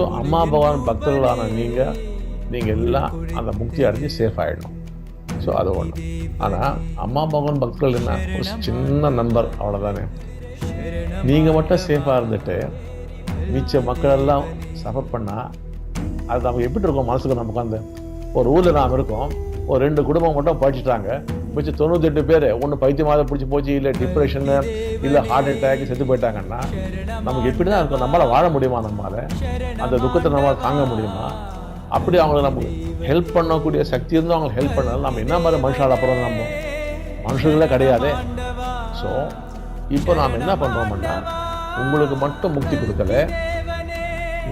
So அம்மா பகவான் பக்தர்களான நீங்கள் எல்லாம் அந்த முக்தி அடைஞ்சு சேஃப் ஆகிடணும். ஸோ அது ஒன்று. ஆனால் அம்மா பகவான் பக்தர்கள் என்ன, ஒரு சின்ன நம்பர், அவ்வளோதானே. நீங்கள் மட்டும் சேஃபாக இருந்துட்டு மிச்ச மக்கள் எல்லாம் சஃபர் பண்ணால் அது நமக்கு எப்படி இருக்கும் மனசுக்கு? நம்ம உட்காந்து ஒரு ஊரில் நாம் இருக்கோம், ஒரு 2 குடும்பம் மட்டும் படிச்சுட்டாங்க, மிச்சம் 98 பேர் ஒன்று பைத்தியமாக பிடிச்சி போச்சு, இல்லை டிப்ரெஷனு, இல்லை ஹார்ட் அட்டாக் செத்து போயிட்டாங்கன்னா நமக்கு எப்படி தான் இருக்கும்? நம்மளால் வாழ முடியுமா? நம்மளால் அந்த துக்கத்தை நம்மளால் தாங்க முடியுமா? அப்படி அவங்களுக்கு நமக்கு ஹெல்ப் பண்ணக்கூடிய சக்தி இருந்தும் அவங்களுக்கு ஹெல்ப் பண்ணாலும் நம்ம என்ன மாதிரி மனுஷால் அப்புறம் நம்ம மனுஷங்களே கிடையாதே. ஸோ இப்போ நாம் என்ன பண்ணுறோம்னா, உங்களுக்கு மட்டும் முக்தி கொடுக்கல,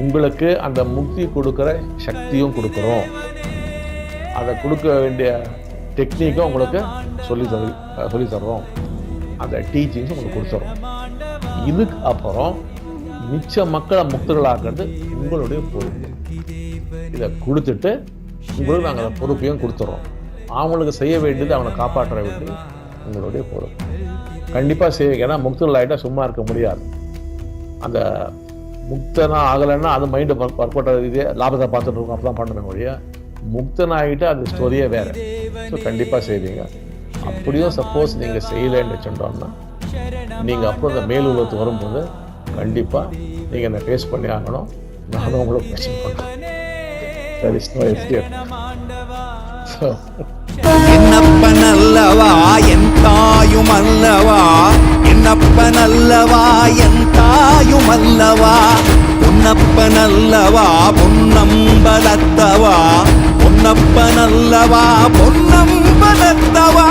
உங்களுக்கு அந்த முக்தி கொடுக்குற சக்தியும் கொடுக்குறோம். அதை கொடுக்க வேண்டிய டெக்னிக்கும் உங்களுக்கு சொல்லி தர்றோம். அந்த டீச்சிங்ஸும் உங்களுக்கு கொடுத்துறோம். இதுக்கு அப்புறம் மிச்ச மக்களை முக்தர்களாக்குறது உங்களுடைய பொறுப்பு. இதை கொடுத்துட்டு உங்களுக்கு நாங்கள் அந்த பொறுப்பையும் கொடுத்துறோம். அவங்களுக்கு செய்ய வேண்டியது, அவனை காப்பாற்ற வேண்டியது உங்களுடைய பொறுப்பு. கண்டிப்பாக செய்வீங்க. ஏன்னா முக்தர்கள் ஆகிட்டால் சும்மா இருக்க முடியாது. அந்த முக்தனா ஆகலைன்னா அது மைண்டு ஒர்க் அவுட் ஆகுது, லாபத்தை பார்த்துட்டு இருக்கோம், அப்போ தான் பண்ணணும் ஒழிய முக்தனாகிட்டு அது ஸ்டோரியே வேறு. ஸோ கண்டிப்பாக செய்வீங்க. அப்படியும் சப்போஸ் நீங்கள் செய்யலைன்னு வச்சுட்டோம்னா நீங்கள் அப்புறம் இந்த மேல் உலகத்துக்கு வரும்போது கண்டிப்பாக நீங்கள் என்னை ஃபேஸ் பண்ணி ஆகணும். நானும் உங்களை பிரச்சனை பண்ணுறேன். என்னப்பன் அல்லவா என் தாயும் அல்லவா, என்னப்பன் அல்லவா என் தாயும் அல்லவா, பொன்னப்பன் அல்லவா பொன்னம்பலத்தவா, பொன்னப்பன் அல்லவா பொன்னம்பலத்தவா.